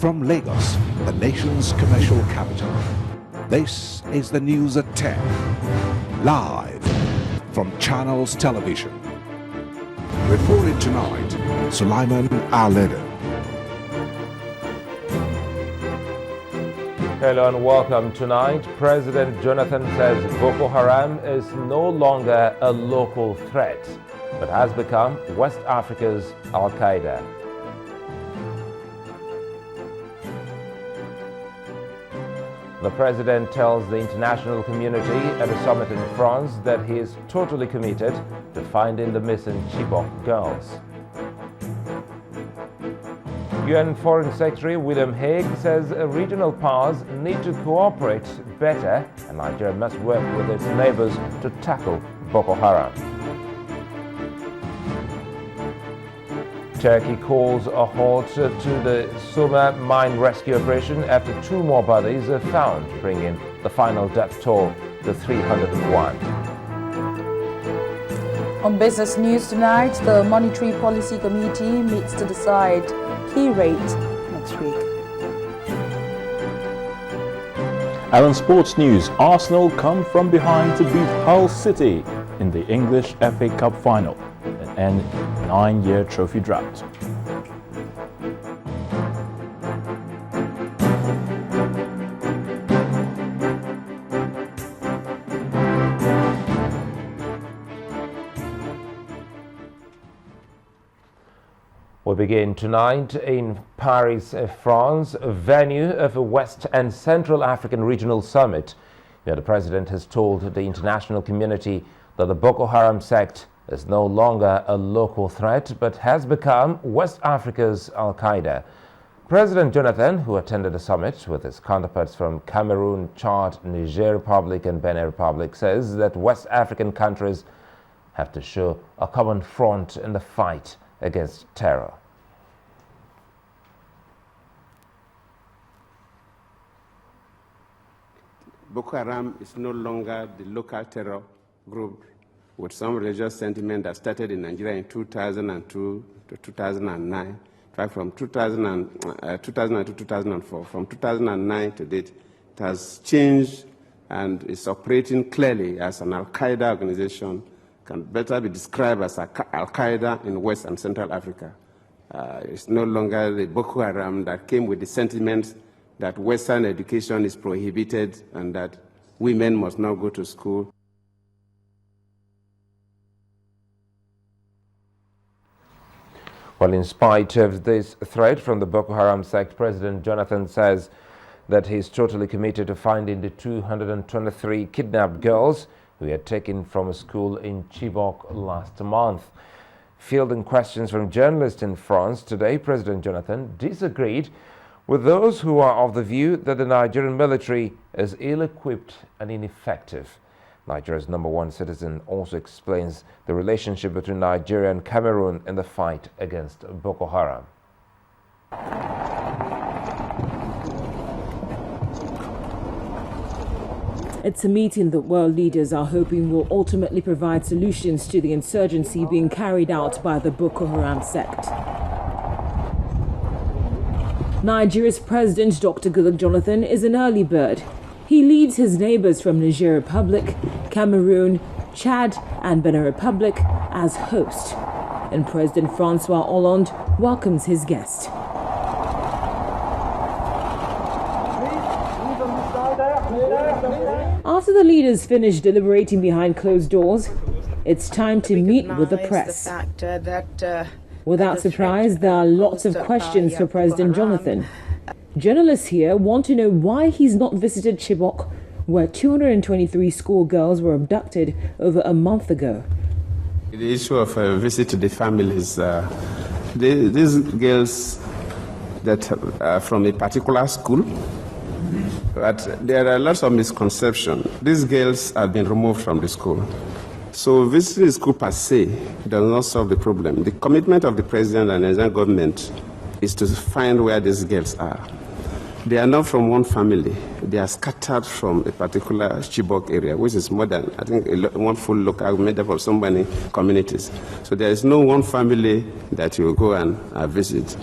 From Lagos, the nation's commercial capital, this is the news at 10, live from Channels Television. Reporting tonight, Sulaiman Aledo. Hello and welcome. Tonight, President Jonathan says Boko Haram is no longer a local threat, but has become West Africa's Al-Qaeda. The president tells the international community at a summit in France that he is totally committed to finding the missing Chibok girls. UN Foreign Secretary William Hague says regional powers need to cooperate better and Nigeria must work with its neighbors to tackle Boko Haram. Turkey calls a halt to the Soma mine rescue operation after 2 more bodies are found, bringing the final death toll to 301. On business news tonight, the Monetary Policy Committee meets to decide key rate next week. And on sports news, Arsenal come from behind to beat Hull City in the English FA Cup final and end 9-year trophy drought. We begin tonight in Paris, France, a venue of a West and Central African Regional Summit, where the president has told the international community that the Boko Haram sect is no longer a local threat, but has become West Africa's Al-Qaeda. President Jonathan, who attended the summit with his counterparts from Cameroon, Chad, Niger Republic and Benin Republic, says that West African countries have to show a common front in the fight against terror. Boko Haram is no longer the local terror group with some religious sentiment that started in Nigeria in 2002 to 2009. In fact, from 2002 to 2004, from 2009 to date, it has changed and is operating clearly as an Al-Qaeda organization, can better be described as Al-Qaeda in West and Central Africa. It's no longer the Boko Haram that came with the sentiment that Western education is prohibited and that women must not go to school. Well, in spite of this threat from the Boko Haram sect, President Jonathan says that he is totally committed to finding the 223 kidnapped girls who he had taken from a school in Chibok last month. Fielding questions from journalists in France today, President Jonathan disagreed with those who are of the view that the Nigerian military is ill-equipped and ineffective. Nigeria's #1 citizen also explains the relationship between Nigeria and Cameroon in the fight against Boko Haram. It's a meeting that world leaders are hoping will ultimately provide solutions to the insurgency being carried out by the Boko Haram sect. Nigeria's President Dr. Goodluck Jonathan is an early bird. He leads his neighbors from Niger Republic, Cameroon, Chad and Benin Republic as host. And President Francois Hollande welcomes his guest. After the leaders finish deliberating behind closed doors, it's time to meet with the press. Without surprise, there are lots of questions for President Jonathan. Journalists here want to know why he's not visited Chibok, where 223 schoolgirls were abducted over a month ago. The issue of a visit to the families, these girls that are from a particular school, but there are lots of misconceptions. These girls have been removed from the school. So visiting the school per se does not solve the problem. The commitment of the president and the Nigerian government is to find where these girls are. They are not from one family. They are scattered from a particular Chibok area, which is more than, I think, one full local made up of so many communities. So there is no one family that you go and visit.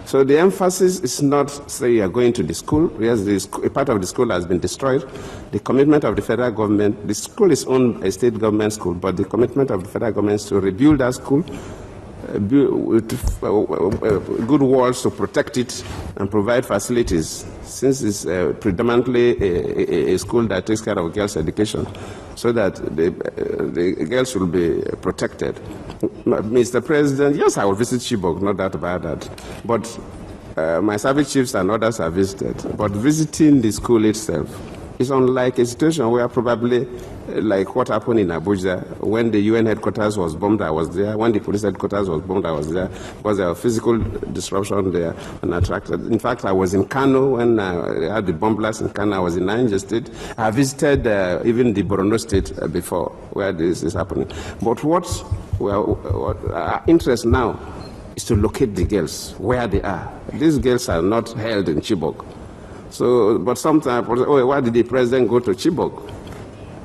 So the emphasis is not say you are going to the school. Yes, a part of the school has been destroyed. The commitment of the federal government, the school is owned a state government school, but the commitment of the federal government is to rebuild that school, with good walls to protect it and provide facilities, since it's predominantly a school that takes care of girls' education, so that the girls will be protected. Mr. President, yes, I will visit Chibok, no doubt about that. But my service chiefs and others have visited. But visiting the school itself is unlike a situation where probably like what happened in Abuja when the UN headquarters was bombed. I was there. When the police headquarters was bombed, I was there, because there was physical disruption there and attracted. In fact, I was in Kano when I had the bomb blast in Kano. I was in Niger State. I visited even the Borno State before, where this is happening. But what our interest now is to locate the girls where they are. These girls are not held in Chibok. So, but sometimes, why did the president go to Chibok?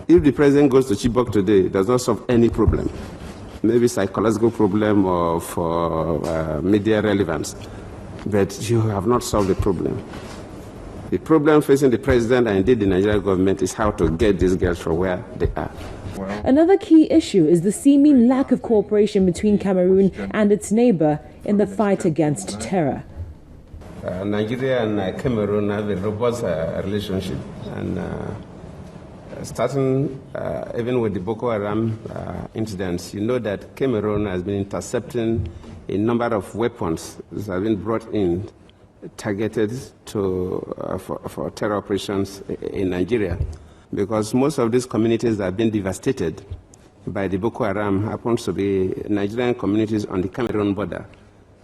If the president goes to Chibok today, it does not solve any problem. Maybe psychological problem or for media relevance. But you have not solved the problem. The problem facing the president and indeed the Nigerian government is how to get these girls from where they are. Another key issue is the seeming lack of cooperation between Cameroon and its neighbor in the fight against terror. Nigeria and Cameroon have a robust relationship, and starting even with the Boko Haram incidents, you know that Cameroon has been intercepting a number of weapons that have been brought in, targeted to for terror operations in Nigeria, because most of these communities that have been devastated by the Boko Haram happens to be Nigerian communities on the Cameroon border.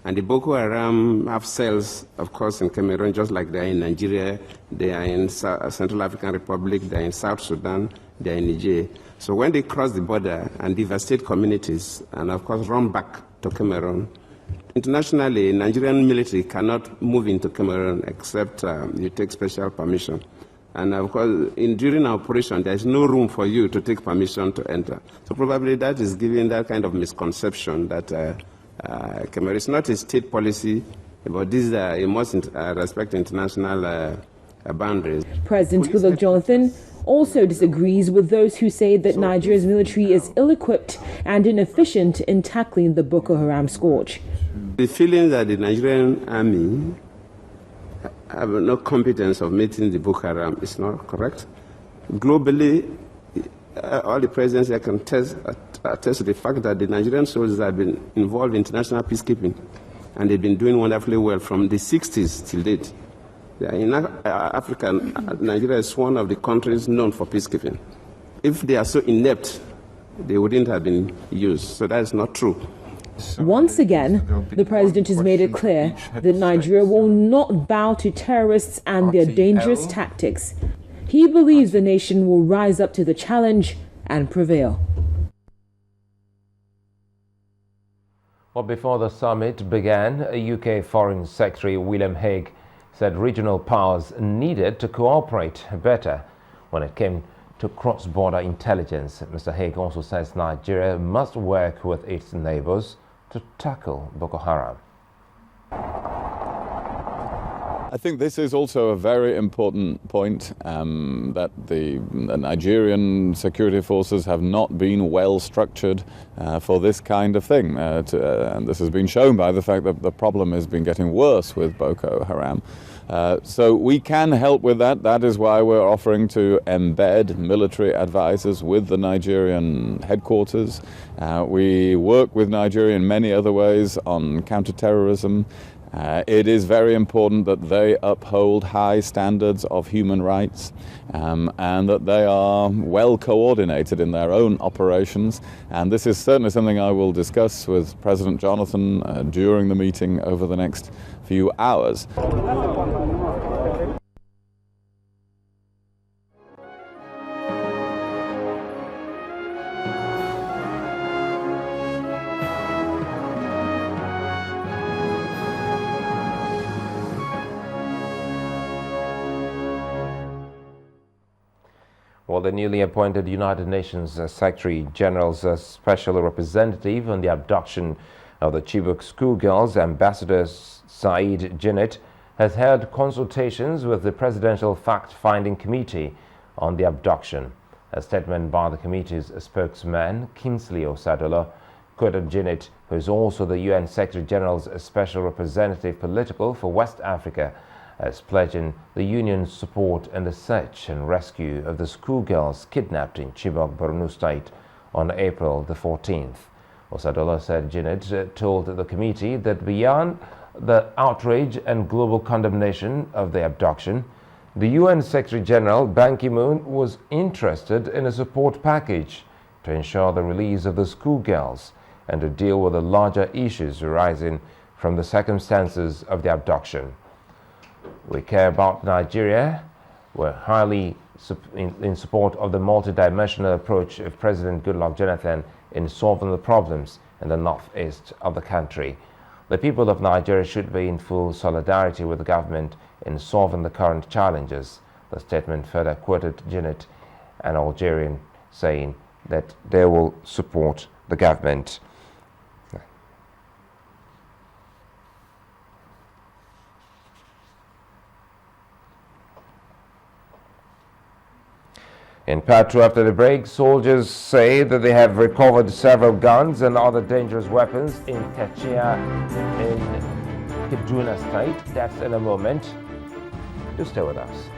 And the Boko Haram have cells, of course, in Cameroon, just like they are in Nigeria, they are in Central African Republic, they are in South Sudan, they are in Niger. So when they cross the border and devastate communities, and of course run back to Cameroon, internationally, Nigerian military cannot move into Cameroon except you take special permission. And of course, during our operation, there is no room for you to take permission to enter. So probably that is giving that kind of misconception that Cameroon is not a state policy, but these are, you must respect international boundaries. President Goodluck Jonathan also disagrees with those who say that Nigeria's military is ill-equipped and inefficient in tackling the Boko Haram scourge. The feeling that the Nigerian army have no competence of meeting the Boko Haram is not correct. Globally, all the presidents here can attest to the fact that the Nigerian soldiers have been involved in international peacekeeping, and they've been doing wonderfully well from the 60s till date. In Africa, Nigeria is one of the countries known for peacekeeping. If they are so inept, they wouldn't have been used. So that is not true. Once again, the president has made it clear that Nigeria will not bow to terrorists and their dangerous tactics. He believes the nation will rise up to the challenge and prevail. Well, before the summit began, UK Foreign Secretary William Hague said regional powers needed to cooperate better when it came to cross-border intelligence. Mr. Hague also says Nigeria must work with its neighbors to tackle Boko Haram. I think this is also a very important point, that the Nigerian security forces have not been well structured for this kind of thing. And this has been shown by the fact that the problem has been getting worse with Boko Haram. So we can help with that. That is why we're offering to embed military advisors with the Nigerian headquarters. We work with Nigeria in many other ways on counterterrorism. It is very important that they uphold high standards of human rights, and that they are well coordinated in their own operations. And this is certainly something I will discuss with President Jonathan during the meeting over the next few hours. Well, the newly appointed United Nations Secretary General's special representative on the abduction of the Chibok schoolgirls, Ambassador Said Jinnit, has held consultations with the Presidential Fact-Finding Committee on the abduction. A statement by the committee's spokesman, Kingsley Osadola, quoted Jinnit, who is also the UN Secretary General's Special Representative Political for West Africa, as pledging the union's support in the search and rescue of the schoolgirls kidnapped in Chibok, Borno State on April the 14th. Osadola said Jinnit told the committee that beyond the outrage and global condemnation of the abduction, the UN Secretary General Ban Ki-moon was interested in a support package to ensure the release of the schoolgirls and to deal with the larger issues arising from the circumstances of the abduction. We care about Nigeria. We're highly in support of the multidimensional approach of President Goodluck Jonathan in solving the problems in the northeast of the country. The people of Nigeria should be in full solidarity with the government in solving the current challenges. The statement further quoted Jinnit, an Algerian, saying that they will support the government. In part 2, after the break, soldiers say that they have recovered several guns and other dangerous weapons in Kachia in Kaduna State. That's in a moment. Do stay with us.